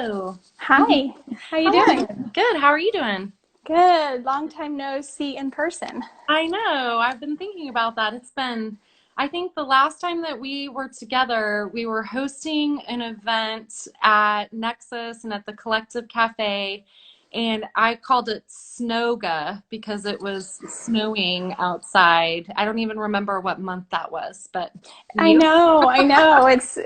Hello. Hi, how you doing? Hello. Good. How are you doing? Good. Long time no see in person. I know. I've been thinking about that. I think the last time that we were together, we were hosting an event at Nexus and at the Collective Cafe, and I called it Snowga because it was snowing outside. I don't even remember what month that was, but I you? know, I know. It's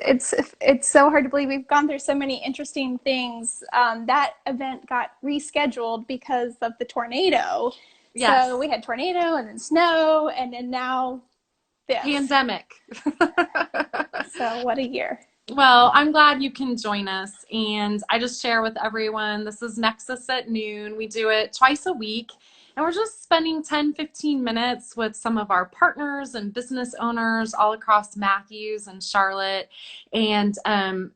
so hard to believe we've gone through so many interesting things. That event got rescheduled because of the tornado. So Yes. we had tornado and then snow and then now this. Pandemic. So what a year. Well, I'm glad you can join us. And I just share with everyone this is Nexus at noon. We do it twice a week. And we're just spending 10, 15 minutes with some of our partners and business owners all across Matthews and Charlotte. And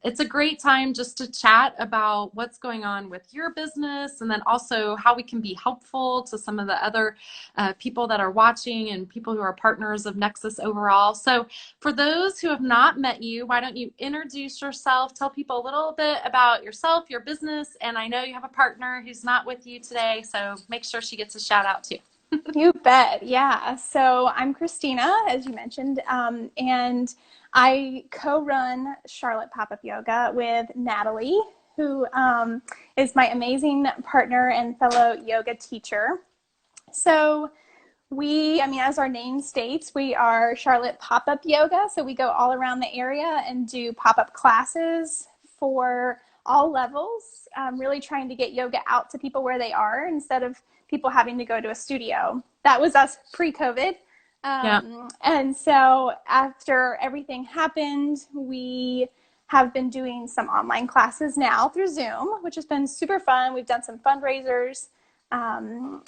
it's a great time just to chat about what's going on with your business and then also how we can be helpful to some of the other people that are watching and people who are partners of Nexus overall. So for those who have not met you, why don't you introduce yourself, tell people a little bit about yourself, your business, and I know you have a partner who's not with you today, so make sure she gets a shout out too. You bet. Yeah. So I'm Christina, as you mentioned, and I co-run Charlotte Pop-Up Yoga with Natalie, who is my amazing partner and fellow yoga teacher. So as our name states, we are Charlotte Pop-Up Yoga. So we go all around the area and do pop-up classes for all levels, really trying to get yoga out to people where they are instead of people having to go to a studio. That was us pre-COVID. Yeah. And so after everything happened, we have been doing some online classes now through Zoom, which has been super fun. We've done some fundraisers.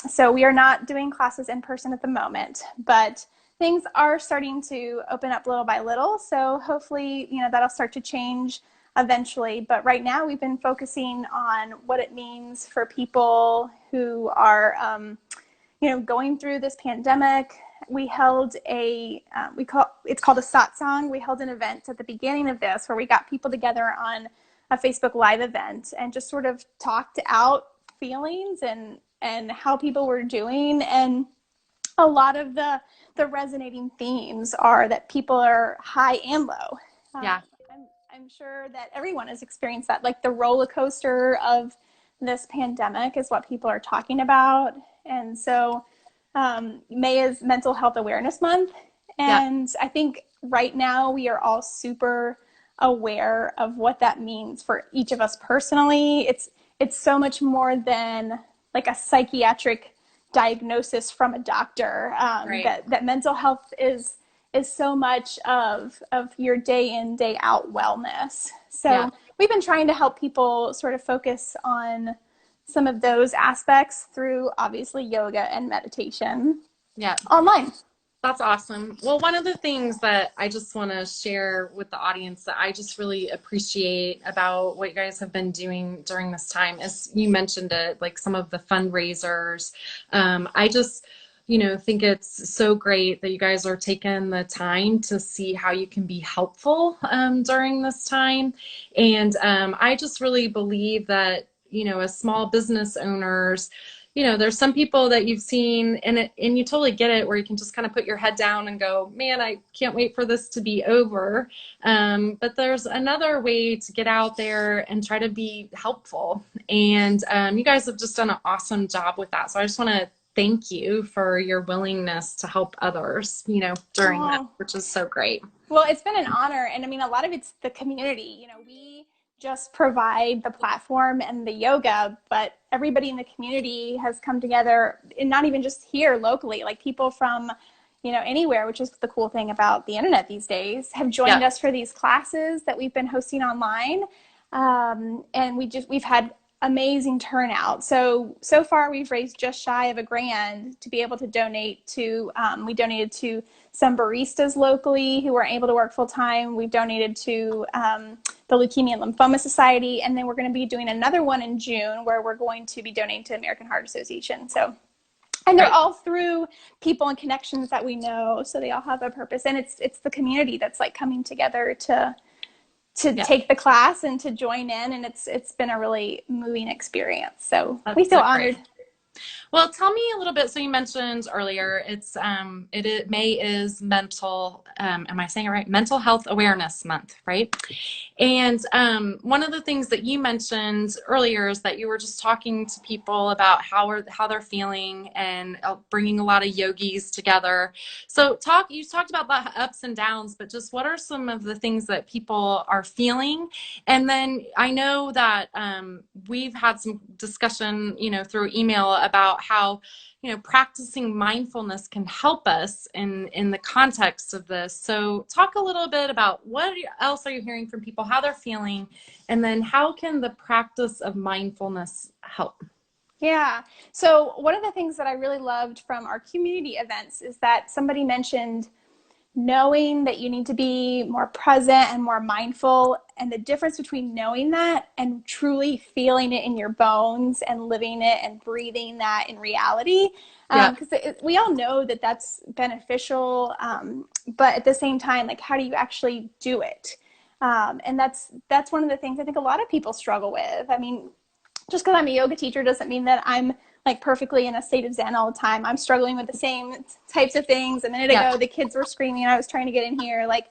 So we are not doing classes in person at the moment, but things are starting to open up little by little. So hopefully, that'll start to change eventually. But right now we've been focusing on what it means for people who are, going through this pandemic. We held it's called a satsang. We held an event at the beginning of this where we got people together on a Facebook Live event and just sort of talked out feelings and how people were doing. And a lot of the resonating themes are that people are high and low. Yeah. I'm sure that everyone has experienced that, like the roller coaster of this pandemic is what people are talking about. And so May is Mental Health Awareness Month. Yeah. And I think right now we are all super aware of what that means for each of us personally. It's so much more than like a psychiatric diagnosis from a doctor. Right. That mental health is so much of your day in, day out wellness. Yeah. So we've been trying to help people sort of focus on some of those aspects through obviously yoga and meditation Yeah. online. That's awesome. Well, one of the things that I just want to share with the audience that I just really appreciate about what you guys have been doing during this time is you mentioned it, like some of the fundraisers. I just, think it's so great that you guys are taking the time to see how you can be helpful during this time. And I just really believe that, as small business owners, there's some people that you've seen and you totally get it where you can just kind of put your head down and go, man, I can't wait for this to be over. But there's another way to get out there and try to be helpful. And you guys have just done an awesome job with that. So I just want to thank you for your willingness to help others, during this, Oh, which is so great. well, it's been an honor. And a lot of it's the community. We just provide the platform and the yoga, but everybody in the community has come together, and not even just here locally, like people from, anywhere, which is the cool thing about the internet these days, have joined Yeah. us for these classes that we've been hosting online. And we've had amazing turnout. So far we've raised just shy of $1,000 to be able to donate to, we donated to some baristas locally who weren't able to work full time. We've donated to the Leukemia and Lymphoma Society, and then we're going to be doing another one in June where we're going to be donating to the American Heart Association. So, and they're Right. all through people and connections that we know, so they all have a purpose, and it's the community that's like coming together to Yeah. take the class and to join in, and it's been a really moving experience. So we That's feel so honored. great. Well, tell me a little bit. So you mentioned earlier, May is mental. Am I saying it right? Mental Health Awareness Month, right? And one of the things that you mentioned earlier is that you were just talking to people about how they're feeling and bringing a lot of yogis together. So you talked about the ups and downs, but just what are some of the things that people are feeling? And then I know that we've had some discussion, through email about how practicing mindfulness can help us in the context of this. So talk a little bit about what else are you hearing from people, how they're feeling, and then how can the practice of mindfulness help? Yeah. So one of the things that I really loved from our community events is that somebody mentioned knowing that you need to be more present and more mindful, and the difference between knowing that and truly feeling it in your bones and living it and breathing that in reality. Yeah. Because we all know that that's beneficial, but at the same time, like, how do you actually do it? And that's one of the things I think a lot of people struggle with. I mean, just because I'm a yoga teacher doesn't mean that I'm like perfectly in a state of Zen all the time. I'm struggling with the same types of things. A minute ago, the kids were screaming. I was trying to get in here. Like,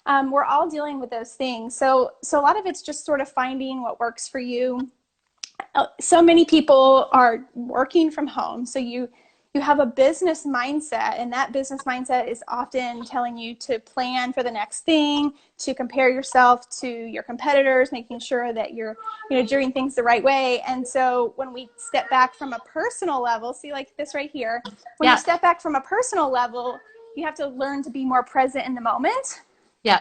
we're all dealing with those things. So a lot of it's just sort of finding what works for you. So many people are working from home. So you have a business mindset, and that business mindset is often telling you to plan for the next thing, to compare yourself to your competitors, making sure that you're doing things the right way. And so when we step back from a personal level, see, like this right here, when you step back from a personal level, you have to learn to be more present in the moment. Yeah.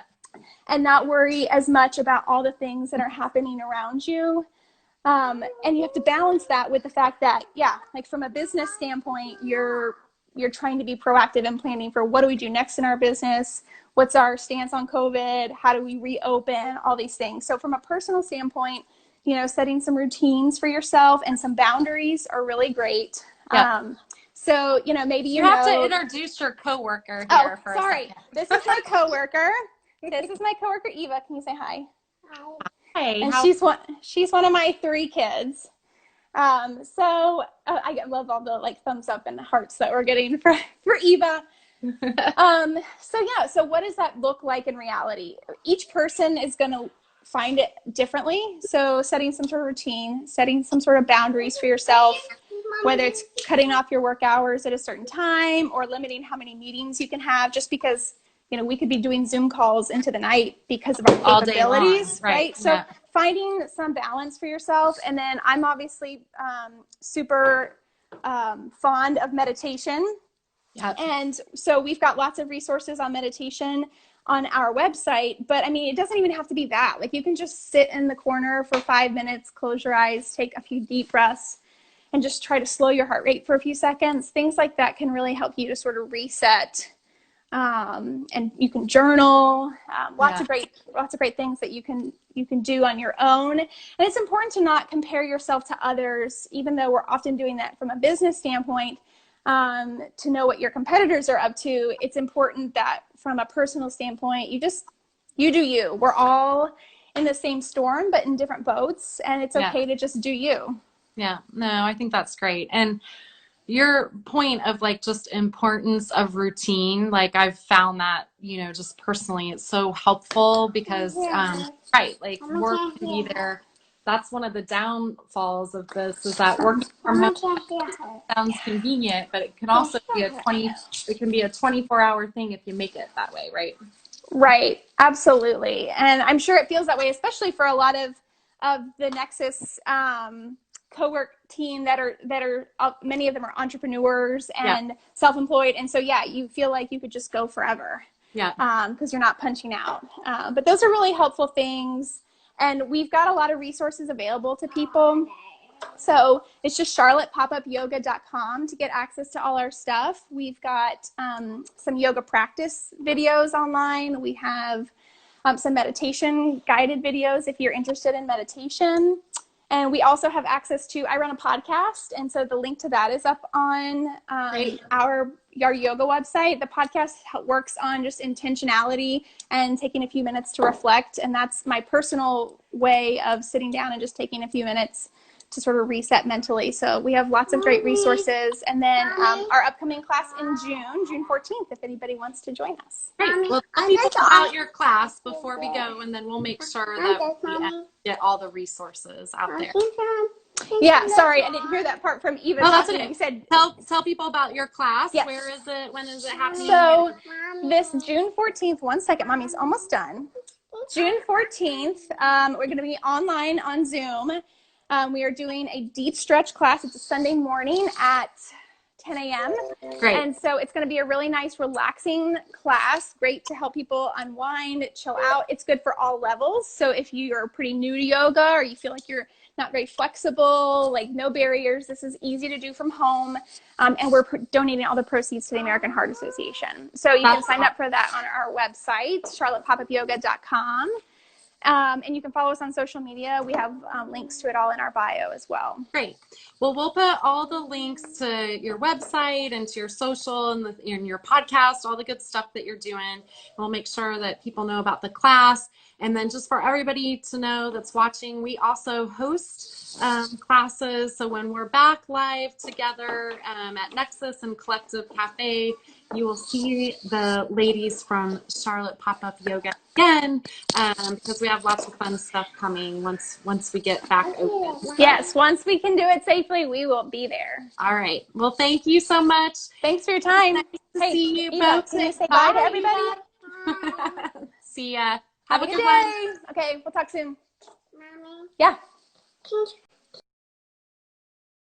And not worry as much about all the things that are happening around you. And you have to balance that with the fact that, like from a business standpoint, you're trying to be proactive and planning for what do we do next in our business? What's our stance on COVID? How do we reopen? All these things. So from a personal standpoint, setting some routines for yourself and some boundaries are really great. Yeah. So, maybe you have to introduce your coworker here for a second. This is my coworker. This is my coworker, Eva. Can you say hi? Hey, and she's one of my 3 kids. So I love all the like thumbs up and hearts that we're getting for Eva. So what does that look like in reality? Each person is going to find it differently. So setting some sort of routine, setting some sort of boundaries for yourself, whether it's cutting off your work hours at a certain time or limiting how many meetings you can have, just because we could be doing Zoom calls into the night because of our capabilities, right? So finding some balance for yourself. And then I'm obviously super fond of meditation. Yep. And so we've got lots of resources on meditation on our website, but I mean, it doesn't even have to be that. Like, you can just sit in the corner for 5 minutes, close your eyes, take a few deep breaths, and just try to slow your heart rate for a few seconds. Things like that can really help you to sort of reset. And you can journal, lots of great things that you can do on your own. And it's important to not compare yourself to others, even though we're often doing that from a business standpoint, to know what your competitors are up to. It's important that from a personal standpoint, you do you. We're all in the same storm, but in different boats, and it's okay to just do you. Yeah, no, I think that's great. And your point of like just importance of routine, like I've found that, just personally, it's so helpful because, like work can be there. That's one of the downfalls of this, is that work from home sounds convenient, but it can also be it can be a 24-hour thing if you make it that way, right? Right. Absolutely. And I'm sure it feels that way, especially for a lot of the Nexus, co-work team that are many of them are entrepreneurs and self-employed. And so, you feel like you could just go forever. Because you're not punching out. But those are really helpful things. And we've got a lot of resources available to people. So it's just charlottepopupyoga.com to get access to all our stuff. We've got some yoga practice videos online. We have some meditation guided videos if you're interested in meditation. And we also have access to, I run a podcast, and so the link to that is up on our our yoga website. The podcast works on just intentionality and taking a few minutes to reflect. And that's my personal way of sitting down and just taking a few minutes to sort of reset mentally. So we have lots of great resources. And then our upcoming class in June 14th, if anybody wants to join us. Great. Well, tell people about your class before we go, and then we'll make sure that we get all the resources out there. Yeah, sorry, I didn't hear that part from Eva. Oh, that's okay. You said tell people about your class. Yes. Where is it? When is it happening? So this June 14th, one second, Mommy's almost done. June 14th, we're going to be online on Zoom. We are doing a deep stretch class. It's a Sunday morning at 10 a.m. Great. And so it's going to be a really nice, relaxing class. Great to help people unwind, chill out. It's good for all levels. So if you're pretty new to yoga or you feel like you're not very flexible, like no barriers, this is easy to do from home. And we're donating all the proceeds to the American Heart Association. So you can sign up for that on our website, charlottepopup-yoga.com. And you can follow us on social media. We have links to it all in our bio as well. Great. Well, we'll put all the links to your website and to your social and your podcast, all the good stuff that you're doing. We'll make sure that people know about the class. And then just for everybody to know that's watching, we also host classes. So when we're back live together at Nexus and Collective Cafe, you will see the ladies from Charlotte Pop-Up Yoga again, because we have lots of fun stuff coming once we get back open. Yes, once we can do it safely, we will be there. All right. Well, thank you so much. Thanks for your time. Nice to see you Eva, both. can you say bye to everybody? See ya. Have a good day. Okay, we'll talk soon. Mommy. Yeah. Can you